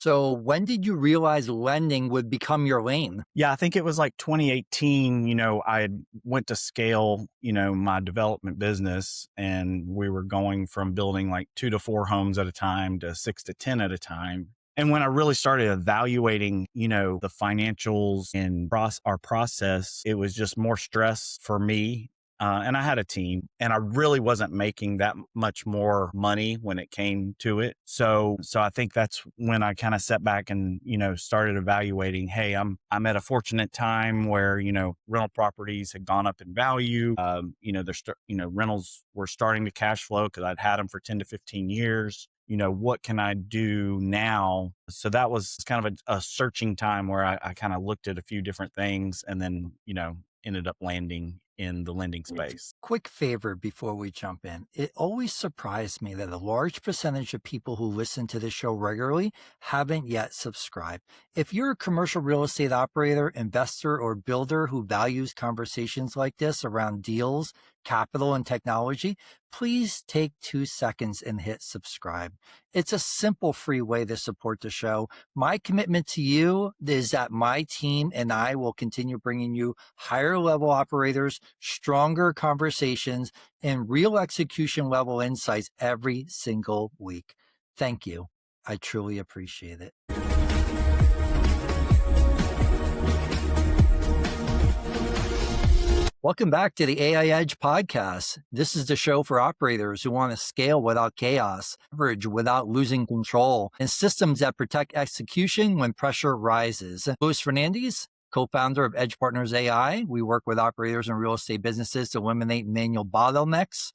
So when did you realize lending would become your lane? Yeah, I think it was like 2018. I went to scale, my development business, and we were going from building like 2 to 4 homes at a time to 6 to 10 at a time. And when I really started evaluating, the financials and our process, it was just more stress for me. And I had a team, and I really wasn't making that much more money when it came to it. So I think that's when I kind of sat back and started evaluating. Hey, I'm at a fortunate time where rental properties had gone up in value. Rentals were starting to cash flow because I'd had them for 10 to 15 years. What can I do now? So that was kind of a searching time where I kind of looked at a few different things, and then ended up landing in the lending space. Quick favor before we jump in. It always surprised me that a large percentage of people who listen to the show regularly haven't yet subscribed. If you're a commercial real estate operator, investor, or builder who values conversations like this around deals, capital, and technology, please take 2 seconds and hit subscribe. It's a simple, free way to support the show. My commitment to you is that my team and I will continue bringing you higher level operators, stronger conversations, and real execution level insights every single week. Thank you. I truly appreciate it. Welcome back to the AI Edge podcast. This is the show for operators who want to scale without chaos, leverage without losing control, and systems that protect execution when pressure rises. Luis Fernandez, co-founder of Edge Partners AI. We work with operators and real estate businesses to eliminate manual bottlenecks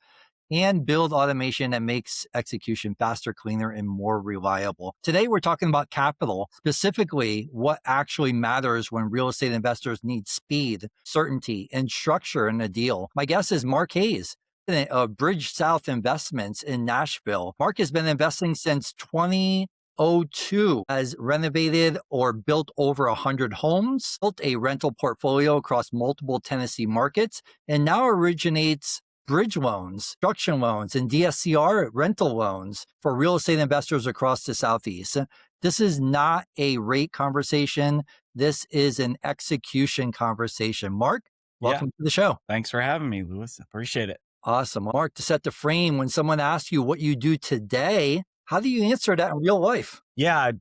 and build automation that makes execution faster, cleaner, and more reliable. Today, we're talking about capital, specifically what actually matters when real estate investors need speed, certainty, and structure in a deal. My guest is Mark Hayes of Bridge South Investments in Nashville. Mark has been investing since 2002, has renovated or built over 100 homes, built a rental portfolio across multiple Tennessee markets, and now originates bridge loans, construction loans, and DSCR rental loans for real estate investors across the Southeast. This is not a rate conversation. This is an execution conversation. Mark, Yeah. welcome to the show. Thanks for having me, Lewis. Appreciate it. Awesome. Mark, to set the frame, when someone asks you what you do today, how do you answer that in real life? Yeah,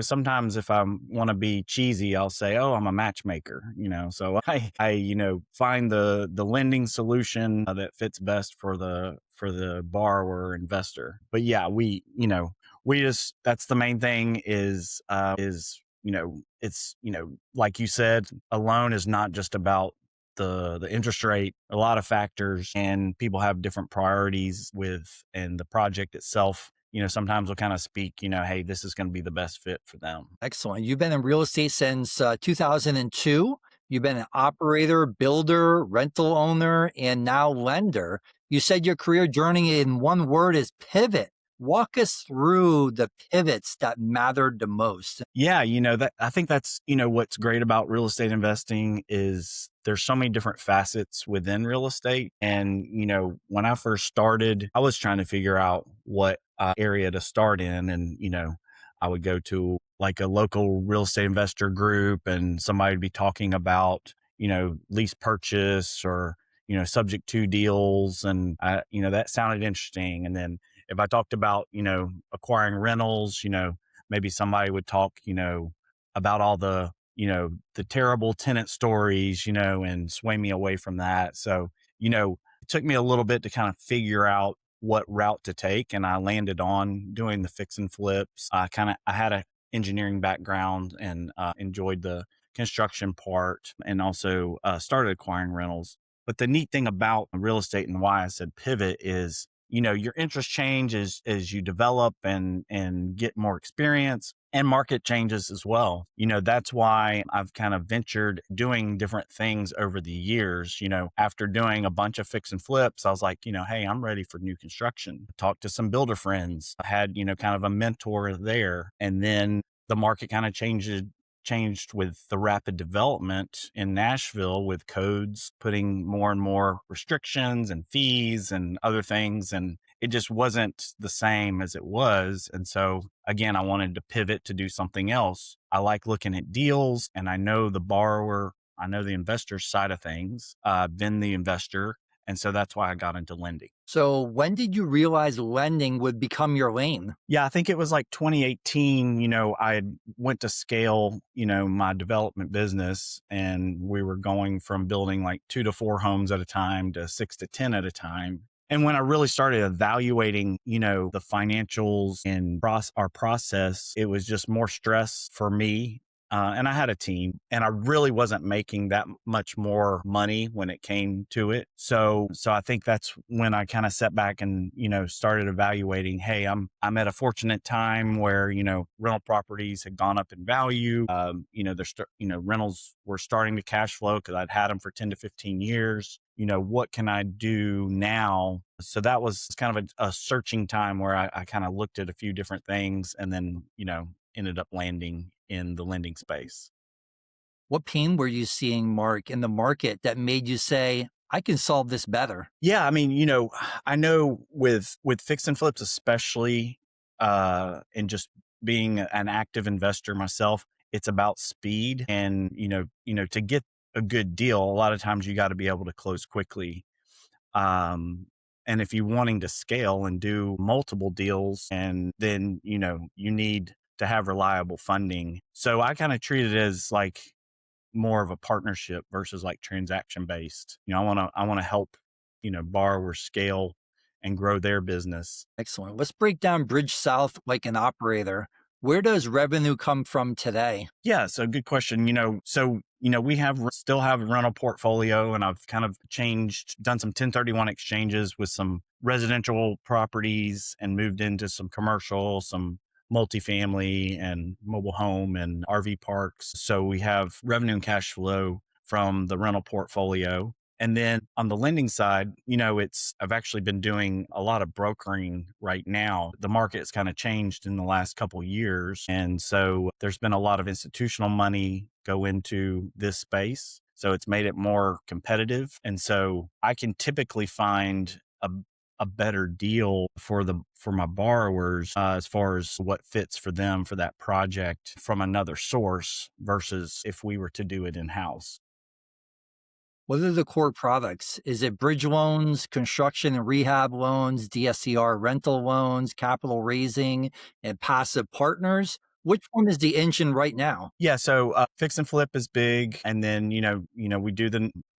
sometimes if I want to be cheesy, I'll say, "Oh, I'm a matchmaker." So I find the lending solution that fits best for the borrower investor. But yeah, we just that's the main thing it's like you said, a loan is not just about the interest rate, a lot of factors, and people have different priorities and the project itself. Sometimes we'll kind of speak, hey, this is going to be the best fit for them. Excellent. You've been in real estate since 2002. You've been an operator, builder, rental owner, and now lender. You said your career journey in one word is pivot. Walk us through the pivots that mattered the most. Yeah, that I think that's, what's great about real estate investing is there's so many different facets within real estate. And, when I first started, I was trying to figure out what area to start in. And, I would go to like a local real estate investor group, and somebody would be talking about, lease purchase or, subject to deals. And that sounded interesting. And then if I talked about, acquiring rentals, maybe somebody would talk, about all the terrible tenant stories, and sway me away from that. So, it took me a little bit to kind of figure out what route to take. And I landed on doing the fix and flips. I had a engineering background and enjoyed the construction part, and also started acquiring rentals. But the neat thing about real estate and why I said pivot is, your interest changes as you develop and get more experience, and market changes as well. That's why I've kind of ventured doing different things over the years. After doing a bunch of fix and flips, I was like, hey, I'm ready for new construction. Talked to some builder friends. I had, kind of a mentor there. And then the market kind of changed with the rapid development in Nashville, with codes putting more and more restrictions and fees and other things. And it just wasn't the same as it was. And so again, I wanted to pivot to do something else. I like looking at deals, and I know the borrower, I know the investor side of things, been the investor. And so that's why I got into lending. So when did you realize lending would become your lane? Yeah, I think it was like 2018. I had went to scale, my development business, and we were going from building like 2 to 4 homes at a time to 6 to 10 at a time. And when I really started evaluating, the financials and our process, it was just more stress for me. And I had a team, and I really wasn't making that much more money when it came to it. So I think that's when I kind of sat back and, started evaluating, hey, I'm at a fortunate time where, rental properties had gone up in value. Rentals were starting to cash flow because I'd had them for 10 to 15 years. What can I do now? So that was kind of a searching time where I kind of looked at a few different things, and then, ended up landing in the lending space. What pain were you seeing, Mark, in the market that made you say, I can solve this better? Yeah, I mean, I know with fix and flips, especially, and just being an active investor myself, it's about speed. And to get a good deal, a lot of times you got to be able to close quickly. And if you're wanting to scale and do multiple deals, and then you need to have reliable funding. So I kind of treat it as like more of a partnership versus like transaction based. I want to help, borrowers scale and grow their business. Excellent. Let's break down Bridge South like an operator. Where does revenue come from today? Yeah, so good question. We still have a rental portfolio, and I've kind of done some 1031 exchanges with some residential properties and moved into some commercial, some multifamily and mobile home and RV parks. So we have revenue and cash flow from the rental portfolio. And then on the lending side, I've actually been doing a lot of brokering right now. The market has kind of changed in the last couple of years. And so there's been a lot of institutional money go into this space. So it's made it more competitive. And so I can typically find a better deal for my borrowers, as far as what fits for them for that project from another source versus if we were to do it in-house. What are the core products? Is it bridge loans, construction and rehab loans, DSCR rental loans, capital raising, and passive partners? Which one is the engine right now? Yeah, so fix and flip is big, and then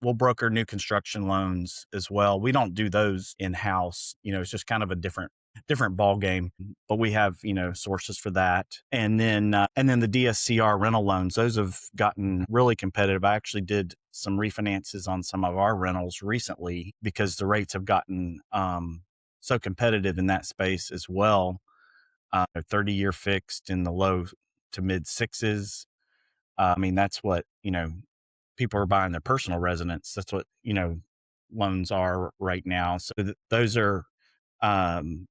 we'll broker new construction loans as well. We don't do those in house. It's just kind of a different ball game, but we have sources for that. And then the DSCR rental loans, those have gotten really competitive. I actually did some refinances on some of our rentals recently because the rates have gotten so competitive in that space as well. 30-year fixed in the low to mid sixes. I mean, that's what, people are buying their personal residence. That's what, loans are right now. So um,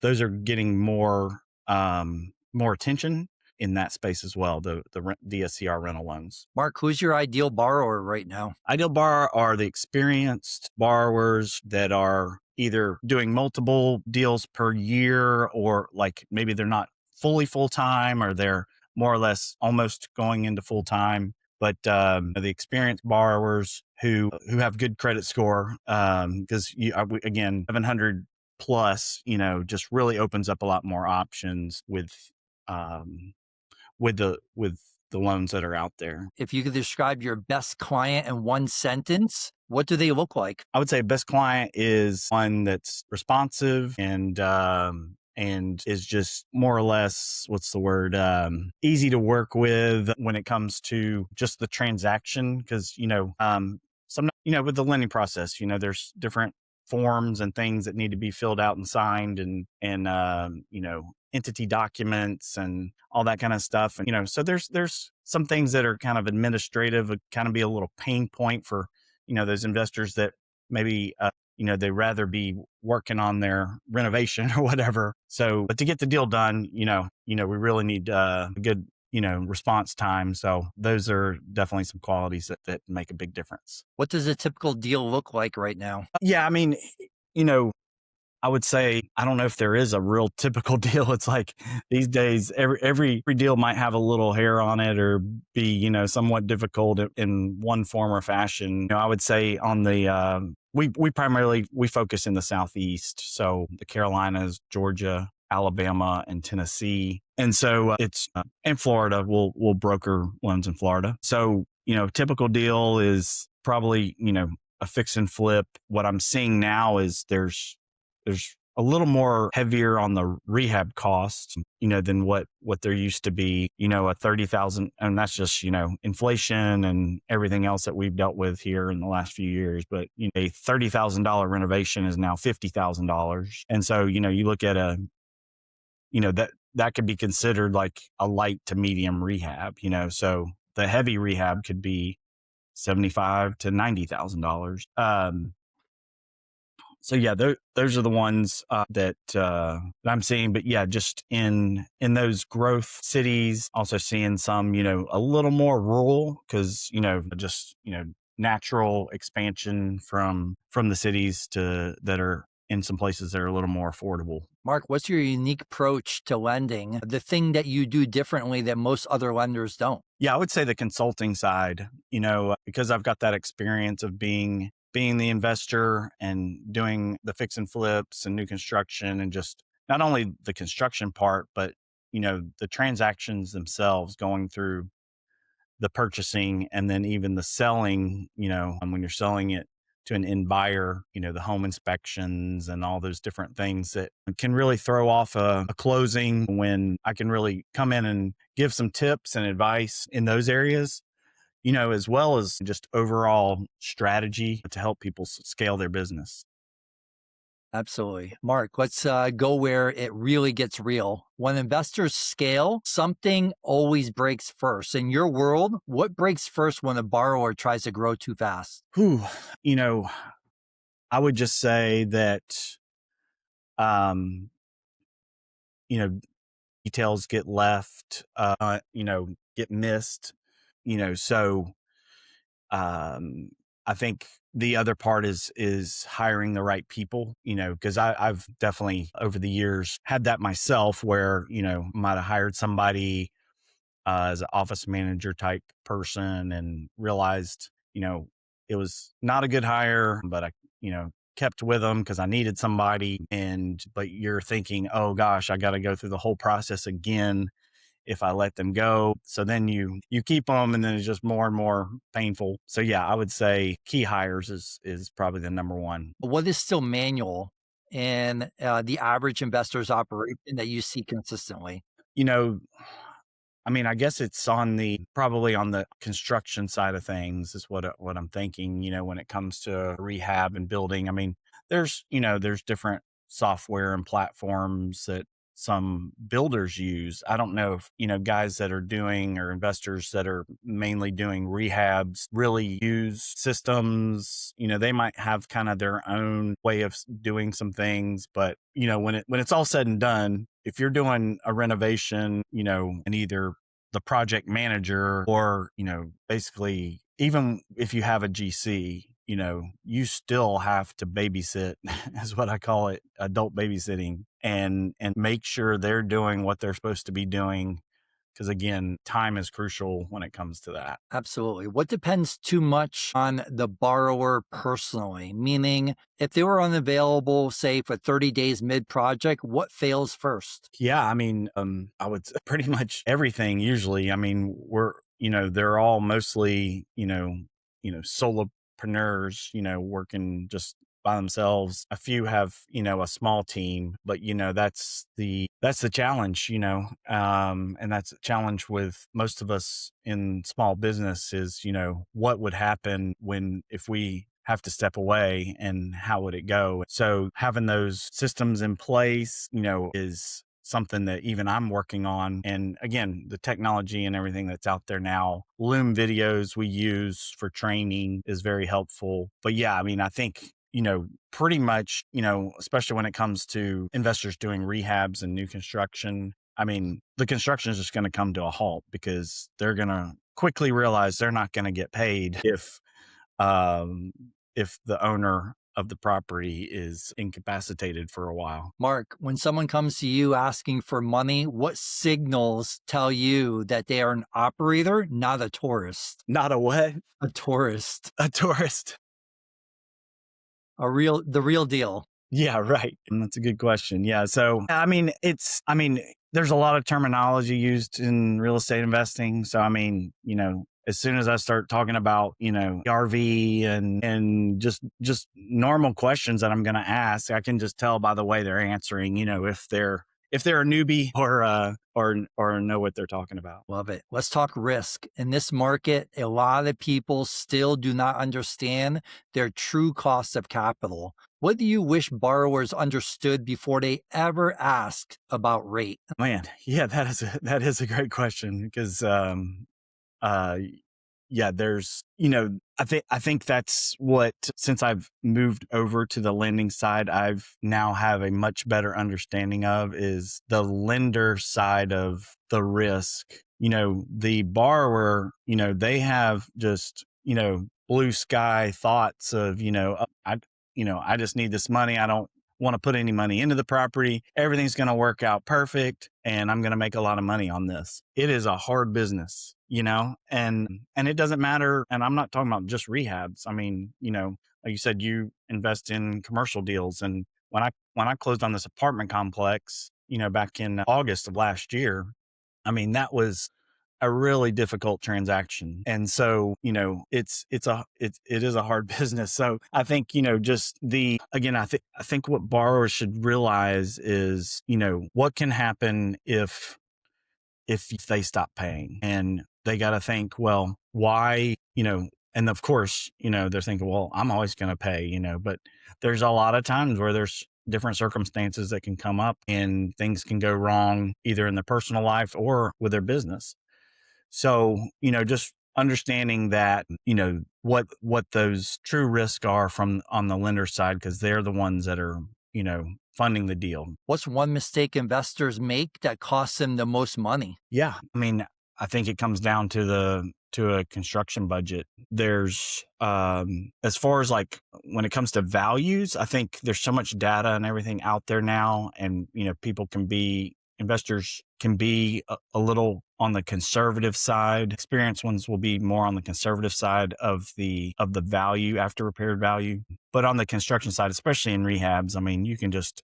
those are getting more attention in that space as well. The DSCR rental loans. Mark, who's your ideal borrower right now? Ideal borrower are the experienced borrowers that are either doing multiple deals per year, or like maybe they're not fully full-time, or they're more or less almost going into full-time. But the experienced borrowers who have good credit score, because again, 700 plus, just really opens up a lot more options with the loans that are out there. If you could describe your best client in one sentence, what do they look like? I would say best client is one that's responsive and is just more or less, what's the word, easy to work with when it comes to just the transaction. Because, with the lending process, there's different forms and things that need to be filled out and signed, and entity documents and all that kind of stuff. And, so there's some things that are kind of administrative, would kind of be a little pain point for, those investors that maybe, they'd rather be working on their renovation or whatever. So, but to get the deal done, we really need a good, response time. So those are definitely some qualities that make a big difference. What does a typical deal look like right now? Yeah. I mean, I would say, I don't know if there is a real typical deal. It's like these days, every deal might have a little hair on it or be, somewhat difficult in one form or fashion. I would say on the, we primarily, we focus in the Southeast. So the Carolinas, Georgia, Alabama, and Tennessee. And so in Florida, we'll broker loans in Florida. So, typical deal is probably, a fix and flip. What I'm seeing now is there's a little more heavier on the rehab cost, than what there used to be, a 30,000, and that's just, inflation and everything else that we've dealt with here in the last few years. But, a $30,000 renovation is now $50,000. And so, you look at that could be considered like a light to medium rehab, so the heavy rehab could be $75,000 to $90,000. So yeah, those are the ones that I'm seeing. But yeah, just in those growth cities, also seeing some, a little more rural because just natural expansion from the cities that are in some places that are a little more affordable. Mark, what's your unique approach to lending? The thing that you do differently that most other lenders don't? Yeah, I would say the consulting side, because I've got that experience of being the investor and doing the fix and flips and new construction and just not only the construction part, but, the transactions themselves going through the purchasing and then even the selling, when you're selling it to an end buyer, the home inspections and all those different things that can really throw off a closing when I can really come in and give some tips and advice in those areas, as well as just overall strategy to help people scale their business. Absolutely. Mark, let's go where it really gets real. When investors scale, something always breaks first. In your world, what breaks first when a borrower tries to grow too fast? I would just say that, um, details get left, get missed, so I think the other part is hiring the right people, because I've definitely over the years had that myself where, might have hired somebody as an office manager type person and realized, it was not a good hire, but I, kept with them because I needed somebody. But you're thinking, oh gosh, I got to go through the whole process again if I let them go. So then you keep them and then it's just more and more painful. So yeah, I would say key hires is probably the number one. What is still manual in the average investor's operation that you see consistently? I guess it's probably on the construction side of things is what I'm thinking, when it comes to rehab and building. There's different software and platforms that some builders use. I don't know if, guys that are doing or investors that are mainly doing rehabs really use systems. They might have kind of their own way of doing some things, but when it's all said and done, if you're doing a renovation, and either the project manager or, basically even if you have a GC, you still have to babysit is what I call it, adult babysitting, and make sure they're doing what they're supposed to be doing. Because again, time is crucial when it comes to that. Absolutely. What depends too much on the borrower personally? Meaning, if they were unavailable, say for 30 days mid project, what fails first? Yeah, I would say pretty much everything usually. They're all mostly, solopreneurs, working just by themselves. A few have, a small team, but that's the challenge, and that's a challenge with most of us in small business is, what would happen if we have to step away and how would it go? So having those systems in place, is something that even I'm working on. And again, the technology and everything that's out there now, Loom videos we use for training is very helpful. But yeah, I think, pretty much, especially when it comes to investors doing rehabs and new construction, the construction is just going to come to a halt because they're going to quickly realize they're not going to get paid if the owner of the property is incapacitated for a while. Mark, when someone comes to you asking for money, what signals tell you that they are an operator, not a tourist? Not a what? A tourist. A tourist. The real deal. Yeah, right. And that's a good question. Yeah. So, there's a lot of terminology used in real estate investing. So, as soon as I start talking about, RV and just normal questions that I'm going to ask, I can just tell by the way they're answering, if they're a newbie or know what they're talking about. Love it. Let's talk risk. In this market, a lot of people still do not understand their true cost of capital. What do you wish borrowers understood before they ever ask about rate? Man, yeah, that is a great question because there's, I think that's what, since I've moved over to the lending side, I've now have a much better understanding of is the lender side of the risk. The borrower, they have just, blue sky thoughts of, I just need this money. I don't want to put any money into the property. Everything's going to work out perfect and I'm going to make a lot of money on this. It is a hard business, and it doesn't matter. And I'm not talking about just rehabs. Like you said, you invest in commercial deals. And when I closed on this apartment complex, back in August of last year, that was a really difficult transaction. And so, it is a hard business. So I think, I think what borrowers should realize is, what can happen if they stop paying, and they got to think, well, why, and of course, they're thinking, well, I'm always going to pay, but there's a lot of times where there's different circumstances that can come up and things can go wrong either in their personal life or with their business. So, just understanding that, what those true risks are from on the lender side, because they're the ones that are, funding the deal. What's one mistake investors make that costs them the most money? Yeah. I think it comes down to a construction budget. There's, as far as like when it comes to values, I think there's so much data and everything out there now, and, investors can be a little on the conservative side. Experienced ones will be more on the conservative side of the value, after repaired value. But on the construction side, especially in rehabs, you can just,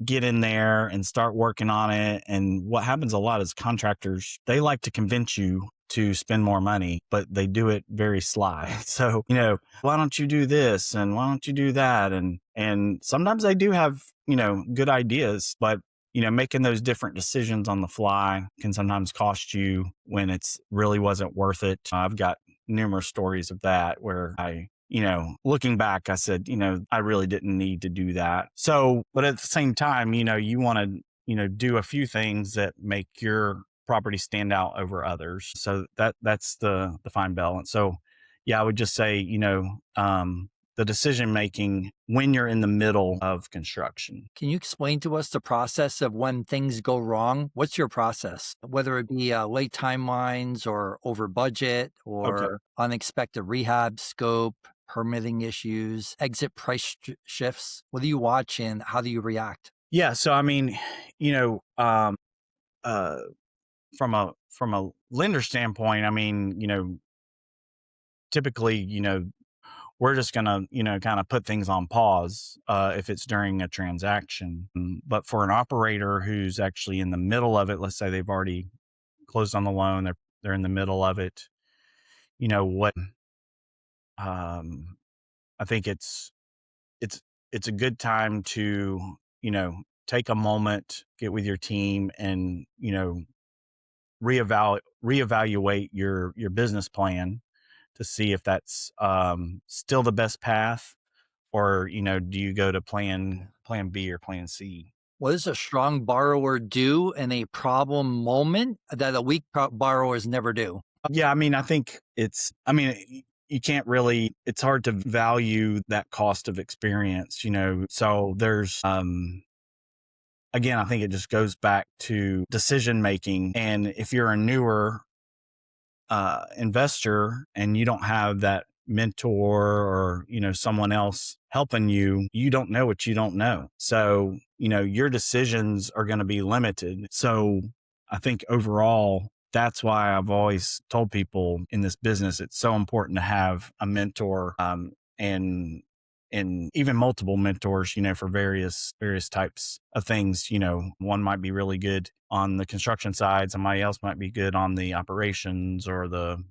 get in there and start working on it. And what happens a lot is contractors, they like to convince you to spend more money, but they do it very sly. So, why don't you do this? And why don't you do that? And sometimes they do have, good ideas, but making those different decisions on the fly can sometimes cost you when it's really wasn't worth it. I've got numerous stories of that where I, looking back, I said, I really didn't need to do that. So, but at the same time, you want to, do a few things that make your property stand out over others. So that's the fine balance. So yeah, I would just say, the decision making when you're in the middle of construction. Can you explain to us the process of when things go wrong? What's your process? Whether it be late timelines or over budget or unexpected rehab scope, permitting issues, exit price shifts. What do you watch and how do you react? Yeah. So, from a lender standpoint, typically, we're just going to, kind of put things on pause if it's during a transaction. But for an operator who's actually in the middle of it, let's say they've already closed on the loan, they're in the middle of it, I think it's a good time to, take a moment, get with your team and, reevaluate your business plan to see if that's still the best path, or, do you go to plan B or plan C? What does a strong borrower do in a problem moment that a weak borrowers never do? Yeah, I think you can't really, it's hard to value that cost of experience, so there's, again, I think it just goes back to decision making. And if you're a newer investor and you don't have that mentor or, someone else helping you, you don't know what you don't know. So, your decisions are going to be limited. So I think overall, that's why I've always told people in this business, it's so important to have a mentor, and even multiple mentors, for various types of things. One might be really good on the construction side, somebody else might be good on the operations or the,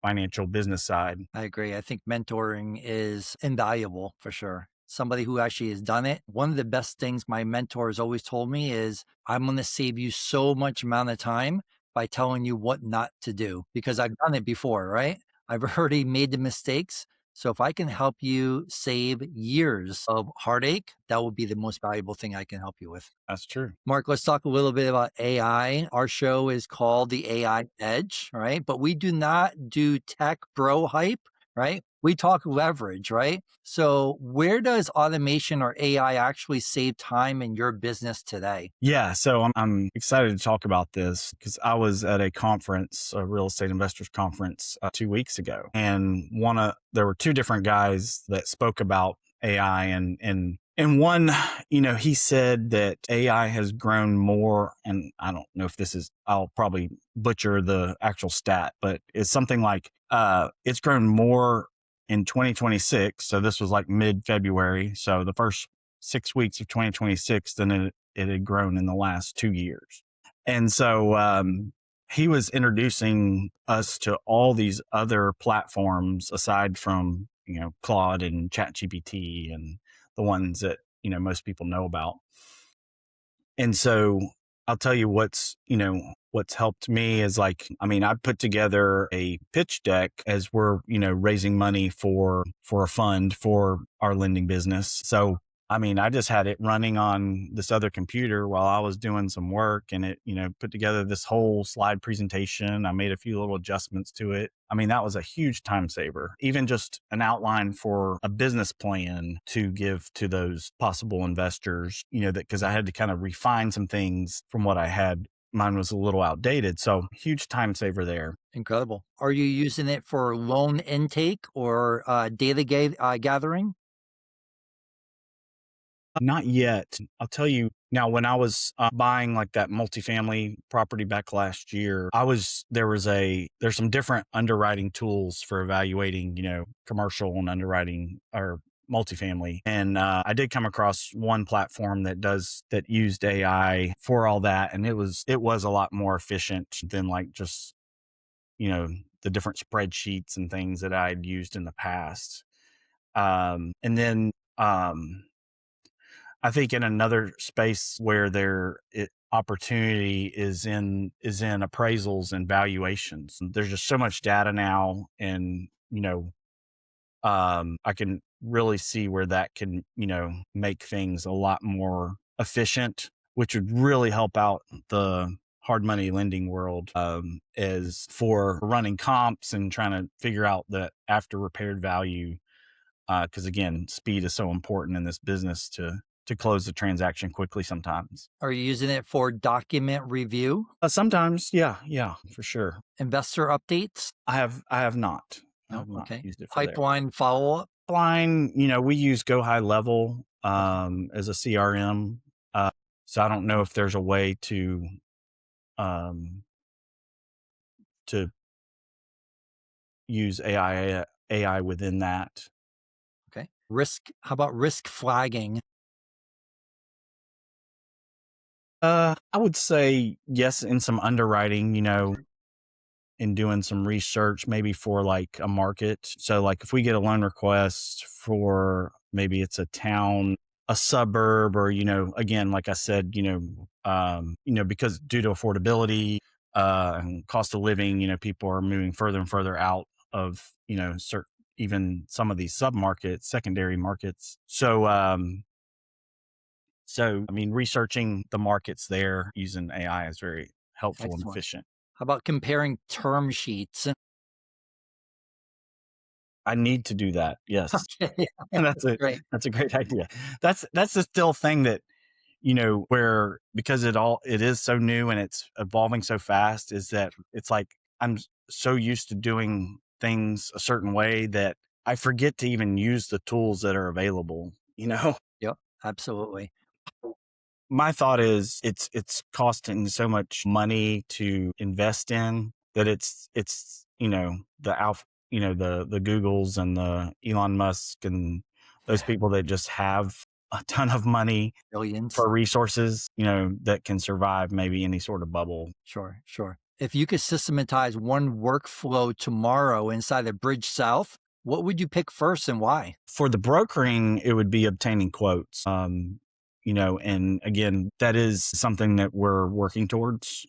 financial business side. I agree. I think mentoring is invaluable for sure. Somebody who actually has done it. One of the best things my mentor has always told me is, I'm going to save you so much amount of time by telling you what not to do, because I've done it before, right? I've already made the mistakes. So if I can help you save years of heartache, that would be the most valuable thing I can help you with. That's true. Mark, let's talk a little bit about AI. Our show is called The AI Edge, right? But we do not do tech bro hype, right? We talk leverage, right? So where does automation or AI actually save time in your business today? Yeah. So I'm excited to talk about this because I was at a conference, a real estate investors conference 2 weeks ago. And there were two different guys that spoke about AI and one, he said that AI has grown more, and I don't know if I'll probably butcher the actual stat, but it's something like, it's grown more in 2026. So this was like mid-February. So the first 6 weeks of 2026 than it had grown in the last 2 years. And so, he was introducing us to all these other platforms aside from, Claude and ChatGPT and the ones that, most people know about. And so I'll tell you what's helped me is I put together a pitch deck as we're, raising money for a fund for our lending business. So I just had it running on this other computer while I was doing some work, and it, put together this whole slide presentation. I made a few little adjustments to it. That was a huge time saver. Even just an outline for a business plan to give to those possible investors, because I had to kind of refine some things from what I had. Mine was a little outdated. So huge time saver there. Incredible. Are you using it for loan intake or data gathering? Not yet. I'll tell you now, when I was buying like that multifamily property back last year, there's some different underwriting tools for evaluating, commercial and underwriting or multifamily. And I did come across one platform that used AI for all that. And it was a lot more efficient than like just, the different spreadsheets and things that I'd used in the past. And then, I think in another space where opportunity is in appraisals and valuations. And there's just so much data now, and I can really see where that can make things a lot more efficient, which would really help out the hard money lending world, as for running comps and trying to figure out the after repaired value. Because again, speed is so important in this business to close the transaction quickly sometimes. Are you using it for document review? Sometimes, yeah, for sure. Investor updates? I have not. I No, have not okay. used it for there. Pipeline follow-up? Pipeline, we use Go High Level as a CRM. So I don't know if there's a way to use AI within that. Okay. How about risk flagging? I would say yes, in some underwriting, in doing some research, maybe for like a market. So like if we get a loan request for maybe it's a town, a suburb, or, again, like I said, because due to affordability, and cost of living, people are moving further and further out of, even some of these secondary markets. So, researching the markets there using AI is very helpful and efficient. How about comparing term sheets? I need to do that. Yes. Okay. That's a great idea. That's the still thing that, where, because it is so new and it's evolving so fast, is that it's like, I'm so used to doing things a certain way that I forget to even use the tools that are available, you know? Yep, absolutely. My thought is it's costing so much money to invest in that it's the the Googles and the Elon Musk and those people that just have a ton of money Billions. for resources, that can survive maybe any sort of bubble. Sure, sure. If you could systematize one workflow tomorrow inside of Bridge South, what would you pick first and why? For the brokering, it would be obtaining quotes. And again, that is something that we're working towards.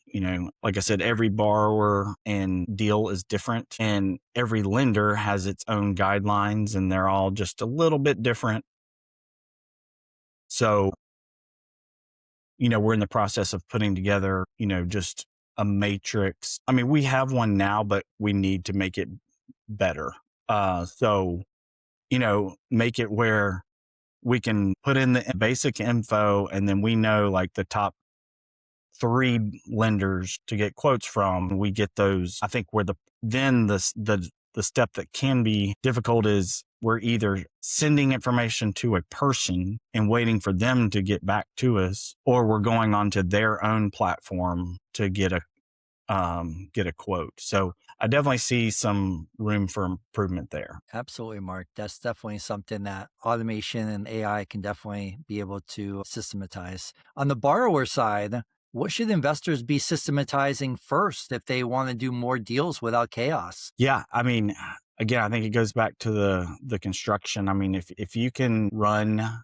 Like I said, every borrower and deal is different, and every lender has its own guidelines, and they're all just a little bit different. So, we're in the process of putting together, just a matrix. I mean, we have one now, but we need to make it better. So, make it where we can put in the basic info, and then we know like the top 3 lenders to get quotes from. We get those. I think where the step that can be difficult is we're either sending information to a person and waiting for them to get back to us, or we're going onto their own platform to get a quote. So I definitely see some room for improvement there. Absolutely, Mark. That's definitely something that automation and AI can definitely be able to systematize. On the borrower side, what should investors be systematizing first if they want to do more deals without chaos? Yeah, I mean, again, I think it goes back to the construction. I mean, if you can run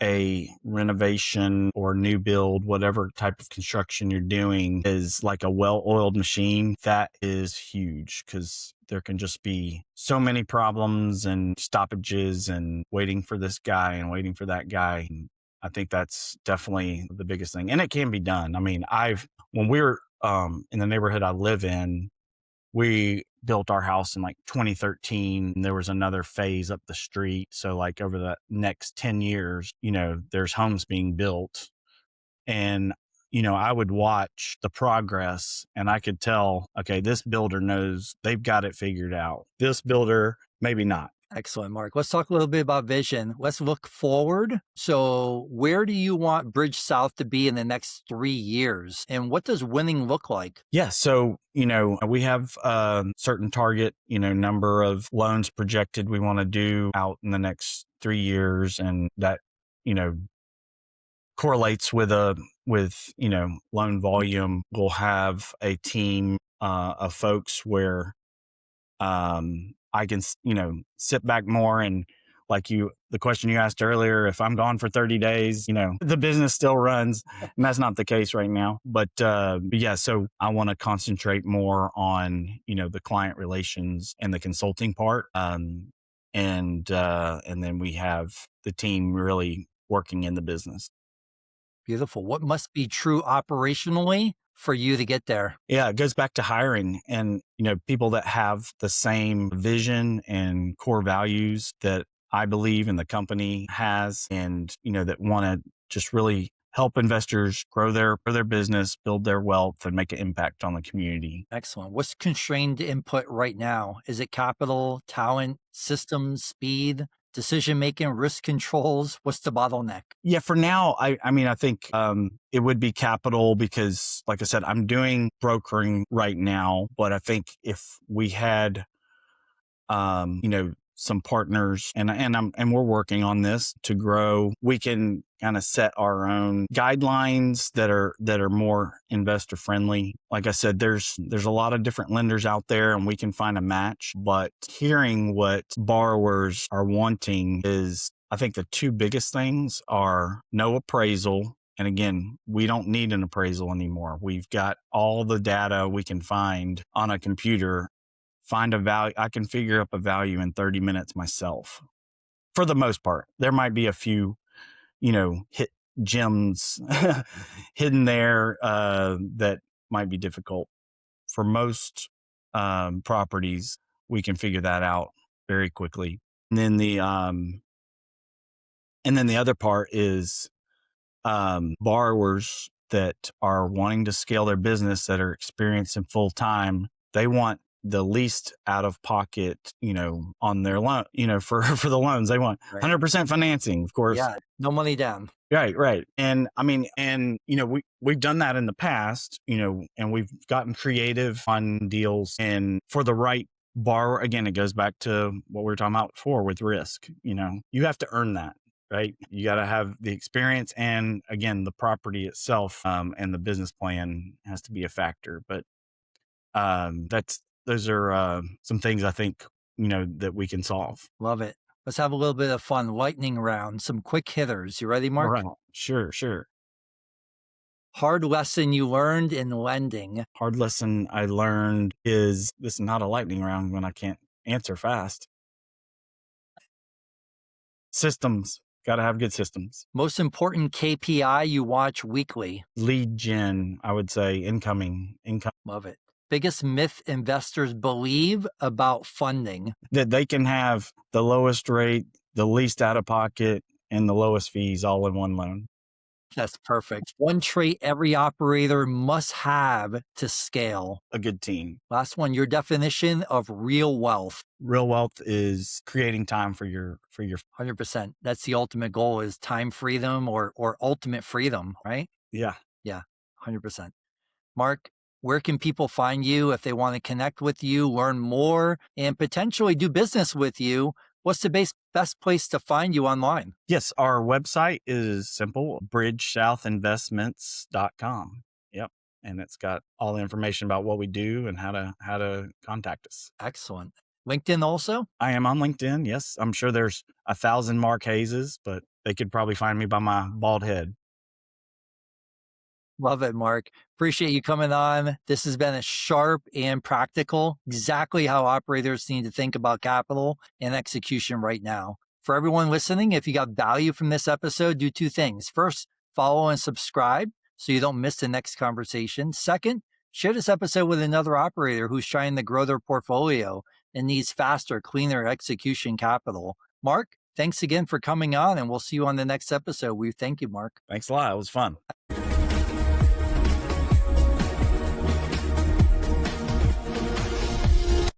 a renovation or new build, whatever type of construction you're doing, is like a well-oiled machine, that is huge, because there can just be so many problems and stoppages and waiting for this guy and waiting for that guy. And I think that's definitely the biggest thing. And it can be done. I mean, when we were in the neighborhood I live in, we built our house in like 2013. And there was another phase up the street. So like over the next 10 years, there's homes being built. And, I would watch the progress, and I could tell, okay, this builder knows they've got it figured out. This builder, maybe not. Excellent, Mark. Let's talk a little bit about vision. Let's look forward. So, where do you want Bridge South to be in the next 3 years? And what does winning look like? Yeah. So, we have a certain target, number of loans projected we want to do out in the next 3 years. And that, correlates with loan volume. We'll have a team of folks where I can, sit back more, and the question you asked earlier, if I'm gone for 30 days, the business still runs, and that's not the case right now. But yeah, so I want to concentrate more on, the client relations and the consulting part. And then we have the team really working in the business. Beautiful. What must be true operationally for you to get there? Yeah, it goes back to hiring, and, people that have the same vision and core values that I believe in the company has, and, that want to just really help investors grow their business, build their wealth, and make an impact on the community. Excellent. What's constrained input right now? Is it capital, talent, systems, speed, decision making, risk controls? What's the bottleneck? Yeah, for now, I mean, I think it would be capital, because, like I said, I'm doing brokering right now. But I think if we had, some partners, and we're working on this to grow, we can kind of set our own guidelines that are more investor friendly. Like I said, there's a lot of different lenders out there, and we can find a match. But hearing what borrowers are wanting is, I think the 2 biggest things are no appraisal. And again, we don't need an appraisal anymore. We've got all the data we can find on a computer. Find a value. I can figure up a value in 30 minutes myself, for the most part. There might be a few, hit gems hidden there that might be difficult. For most properties, we can figure that out very quickly. And then the other part is borrowers that are wanting to scale their business, that are experienced in full time. They want the least out of pocket, on their loan, for the loans. They want Right. 100% financing, of course. Yeah. No money down. Right. And I mean, we've done that in the past, and we've gotten creative on deals, and for the right borrower, again, it goes back to what we were talking about before with risk. You have to earn that, right? You got to have the experience, and again, the property itself, and the business plan has to be a factor. But those are some things I think, that we can solve. Love it. Let's have a little bit of fun. Lightning round, some quick hitters. You ready, All Mark? right. Sure. Hard lesson you learned in lending. Hard lesson I learned is this is not a lightning round when I can't answer fast. Systems. Got to have good systems. Most important KPI you watch weekly. Lead gen, I would say, income. Love it. Biggest myth investors believe about funding. That they can have the lowest rate, the least out of pocket, and the lowest fees all in one loan. That's perfect. One trait every operator must have to scale. A good team. Last one, your definition of real wealth. Real wealth is creating time for your 100%. That's the ultimate goal, is time freedom or ultimate freedom, right? Yeah. 100%. Mark, where can people find you if they want to connect with you, learn more, and potentially do business with you? What's the best place to find you online? Yes, our website is simple, bridgesouthInvestments.com. Yep. And it's got all the information about what we do and how to contact us. Excellent. LinkedIn also? I am on LinkedIn. Yes. I'm sure there's 1,000 Mark Hayeses, but they could probably find me by my bald head. Love it, Mark. Appreciate you coming on. This has been a sharp and practical, exactly how operators need to think about capital and execution right now. For everyone listening, if you got value from this episode, do two things. First, follow and subscribe so you don't miss the next conversation. Second, share this episode with another operator who's trying to grow their portfolio and needs faster, cleaner execution capital. Mark, thanks again for coming on, and we'll see you on the next episode. We thank you, Mark. Thanks a lot. It was fun.